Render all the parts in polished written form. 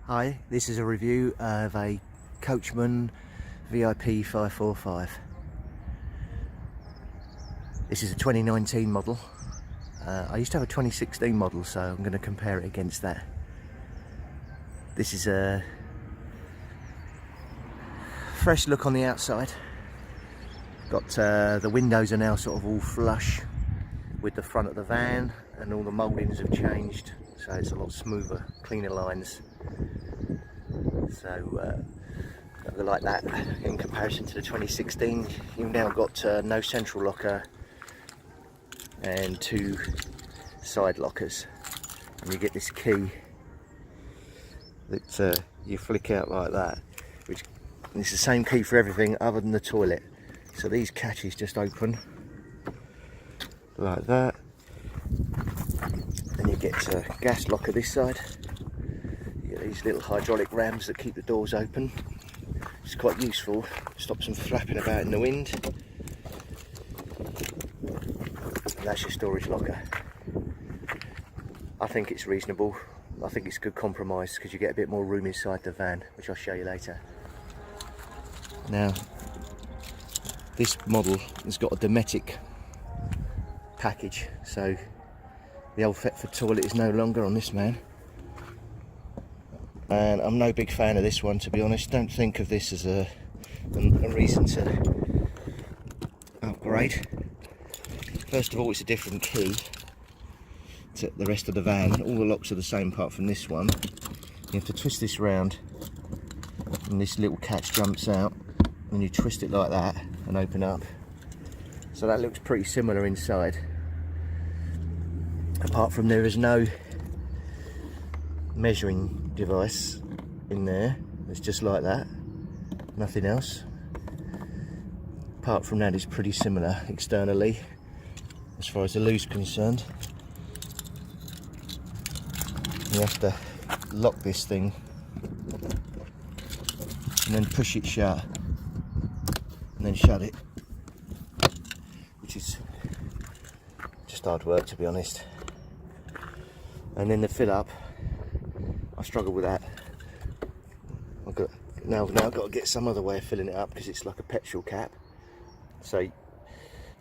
Hi, this is a review of a Coachman VIP 545. This is a 2019 model. I used to have a 2016 model, so I'm going to compare it against that. This is a fresh look on the outside. Got the windows are now sort of all flush with the front of the van, and all the mouldings have changed, so it's a lot smoother, cleaner lines. So like that in comparison to the 2016. You've now got no central locker and 2 side lockers, and you get this key that you flick out like that, which is the same key for everything other than the toilet. So these catches just open like that, and you get a gas locker this side. You get these little hydraulic rams that keep the doors open. It's quite useful, stops them flapping about in the wind. And that's your storage locker. I think it's reasonable. I think it's a good compromise because you get a bit more room inside the van, which I'll show you later. Now, this model has got a Dometic package, so the old Thetford toilet is no longer on this man. And I'm no big fan of this one, to be honest. Don't think of this as a reason to upgrade. First of all, it's a different key to the rest of the van. All the locks are the same apart from this one. You have to twist this round, and this little catch jumps out, and you twist it like that and open up. So that looks pretty similar inside, apart from there is no measuring device in there. It's just like that, nothing else. Apart from that, it's pretty similar externally as far as the loo's concerned. You have to lock this thing and then push it shut and then shut it, which is just hard work, to be honest. And then the fill up, I struggle with that. Now I've got to get some other way of filling it up because it's like a petrol cap. So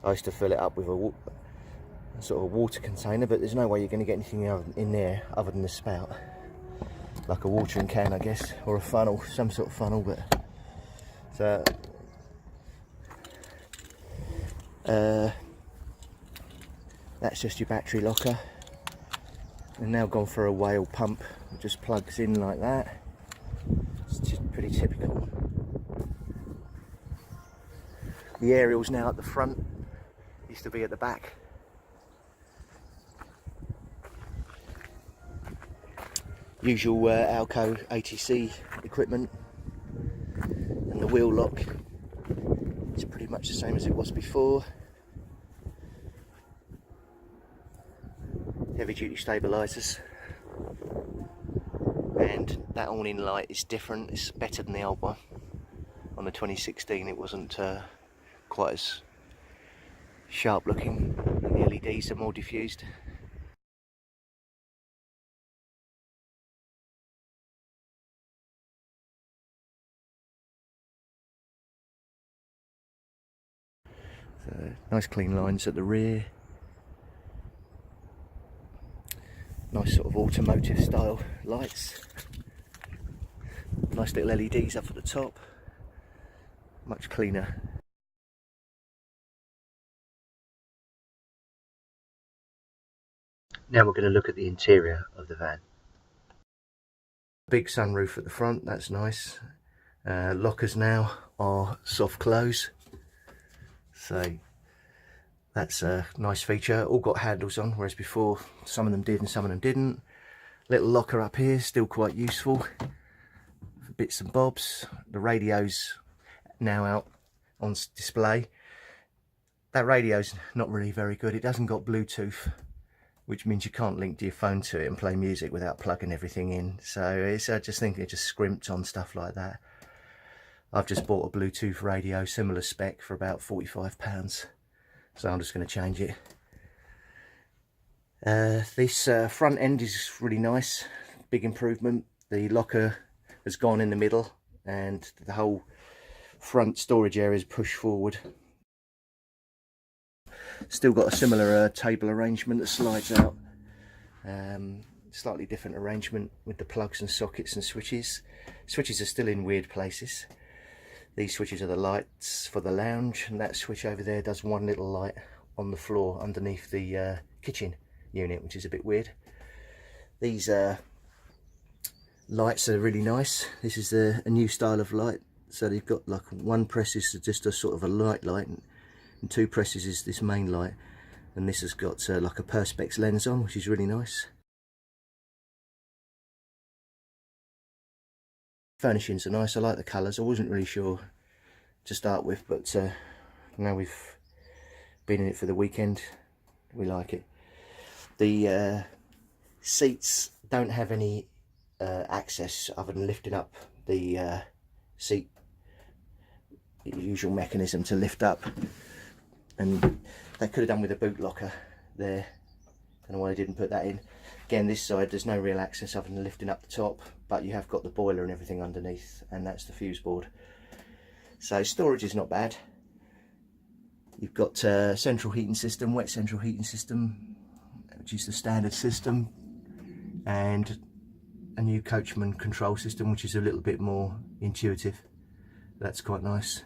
I used to fill it up with a sort of water container, but there's no way you're going to get anything in there other than the spout, like a watering can, I guess, or a funnel, some sort of funnel. But so that's just your battery locker. And now gone for a whale pump, it just plugs in like that. It's just pretty typical. The aerial's now at the front, used to be at the back. Usual Alco ATC equipment, and the wheel lock is pretty much the same as it was before. Heavy duty stabilisers, and that awning light is different. It's better than the old one. On the 2016 it wasn't quite as sharp looking, and the LEDs are more diffused. So, nice clean lines at the rear. Nice sort of automotive style lights. Nice little LEDs up at the top. Much cleaner. Now we're going to look at the interior of the van. Big sunroof at the front, that's nice. Lockers now are soft close, so that's a nice feature. All got handles on, whereas before some of them did and some of them didn't. Little locker up here, still quite useful for bits and bobs. The radio's now out on display. That radio's not really very good. It doesn't got Bluetooth, which means you can't link to your phone to it and play music without plugging everything in. So it's, I just think it just scrimped on stuff like that. I've just bought a Bluetooth radio, similar spec, for about £45. So I'm just going to change it. This front end is really nice, big improvement. The locker has gone in the middle and the whole front storage area is pushed forward. Still got a similar table arrangement that slides out. Slightly different arrangement with the plugs and sockets and switches. Switches are still in weird places. These switches are the lights for the lounge, and that switch over there does one little light on the floor underneath the kitchen unit, which is a bit weird. These lights are really nice. This is a new style of light. So they've got like one press is just a sort of a light, and two presses is this main light, and this has got like a perspex lens on, which is really nice. Furnishings are nice. I like the colours. I wasn't really sure to start with, but now we've been in it for the weekend, we like it. The seats don't have any access other than lifting up the seat, the usual mechanism to lift up, and they could have done with a boot locker there. Don't know why they didn't put that in. Again, this side there's no real access other than lifting up the top, but you have got the boiler and everything underneath, and that's the fuse board. So storage is not bad. You've got central heating system, wet central heating system, which is the standard system, and a new Coachman control system, which is a little bit more intuitive. That's quite nice.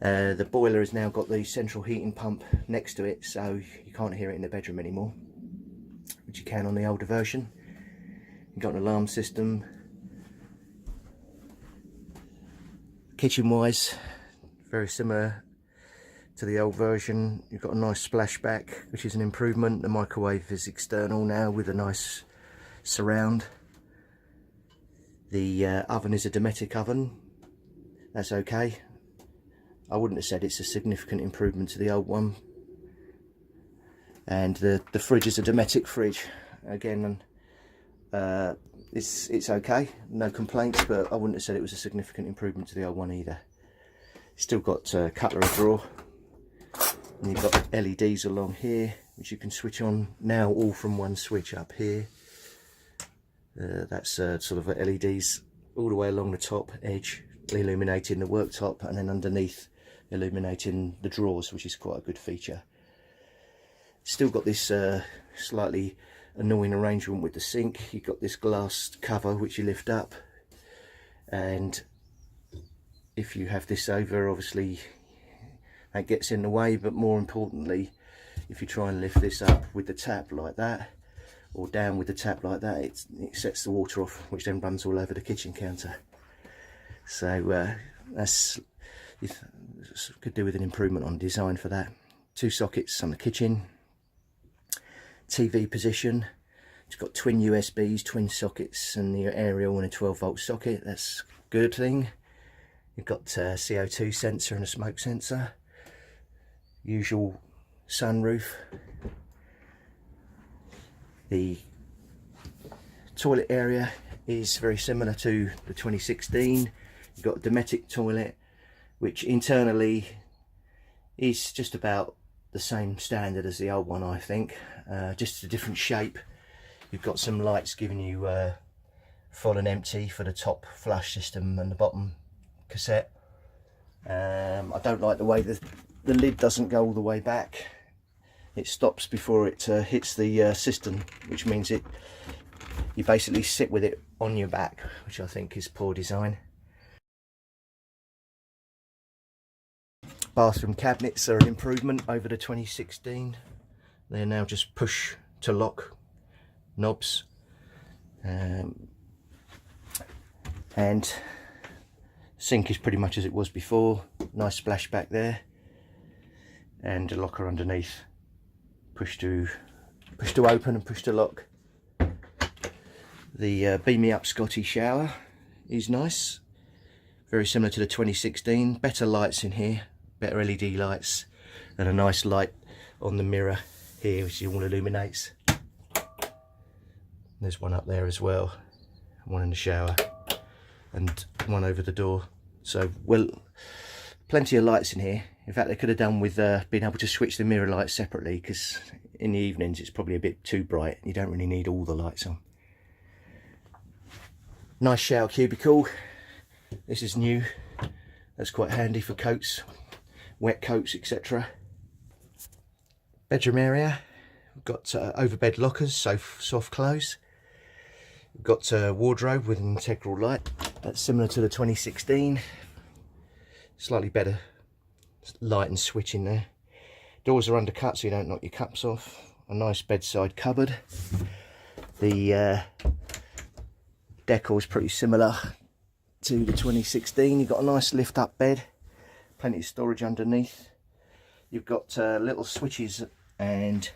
The boiler has now got the central heating pump next to it, so you can't hear it in the bedroom anymore, which you can on the older version. You've got an alarm system. Kitchen wise, very similar to the old version. You've got a nice splashback, which is an improvement. The microwave is external now with a nice surround. The oven is a Dometic oven. That's okay. I wouldn't have said it's a significant improvement to the old one. And the fridge is a Dometic fridge. Again, it's okay, no complaints, but I wouldn't have said it was a significant improvement to the old one either. Still got cutlery drawer, and you've got LEDs along here, which you can switch on now, all from one switch up here. That's sort of LEDs all the way along the top edge, illuminating the worktop, and then underneath illuminating the drawers, which is quite a good feature. Still got this slightly annoying arrangement with the sink. You've got this glass cover which you lift up, and if you have this over, obviously that gets in the way, but more importantly, if you try and lift this up with the tap like that, or down with the tap like that, it sets the water off, which then runs all over the kitchen counter. So that's could do with an improvement on design for that. Two sockets on the kitchen. TV position. It's got twin USBs, twin sockets, and the aerial and a 12-volt socket. That's a good thing. You've got CO2 sensor and a smoke sensor. Usual sunroof. The toilet area is very similar to the 2016. You've got a Dometic toilet, which internally is just about the same standard as the old one, I think. Just a different shape. You've got some lights giving you full and empty for the top flush system and the bottom cassette. I don't like the way the lid doesn't go all the way back. It stops before it hits the cistern, which means you basically sit with it on your back, which I think is poor design. Bathroom cabinets are an improvement over the 2016. They're now just push to lock knobs, and sink is pretty much as it was before. Nice splashback there, and a locker underneath. Push to open and push to lock. The Beam Me Up Scotty shower is nice, very similar to the 2016. Better lights in here, better LED lights, and a nice light on the mirror here, which all illuminates. There's one up there as well, one in the shower, and one over the door. So, well, plenty of lights in here. In fact, they could have done with being able to switch the mirror lights separately, because in the evenings it's probably a bit too bright. You don't really need all the lights on. Nice shower cubicle. This is new. That's quite handy for coats, wet coats, etc. Bedroom area. We've got overbed lockers, so soft close. We've got a wardrobe with an integral light. That's similar to the 2016. Slightly better light and switch in there. Doors are undercut so you don't knock your cups off. A nice bedside cupboard. The decor is pretty similar to the 2016. You've got a nice lift up bed, plenty of storage underneath. You've got little switches and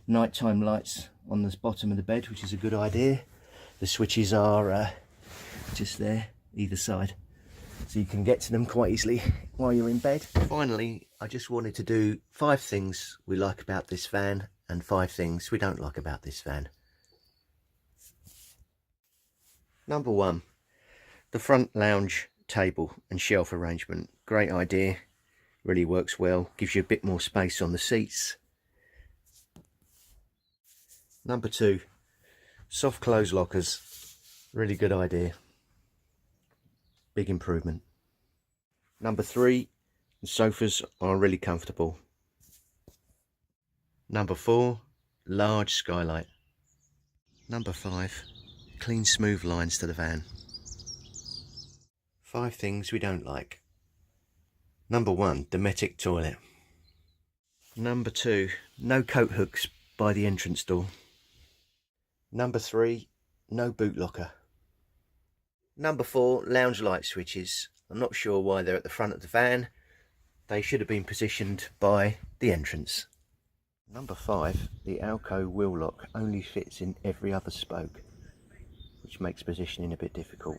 nighttime lights on the bottom of the bed, which is a good idea. The switches are just there either side, so you can get to them quite easily while you're in bed. Finally, I just wanted to do 5 things we like about this van and 5 things we don't like about this van. Number 1, the front lounge table and shelf arrangement. Great idea, really works well, gives you a bit more space on the seats. Number 2, soft close lockers. Really good idea, big improvement. Number 3, the sofas are really comfortable. Number 4, large skylight. Number 5, clean smooth lines to the van. 5 things we don't like. Number 1, Dometic toilet. Number 2, no coat hooks by the entrance door. Number 3, no boot locker. Number 4, lounge light switches. I'm not sure why they're at the front of the van. They should have been positioned by the entrance. Number 5, the Alco wheel lock only fits in every other spoke, which makes positioning a bit difficult.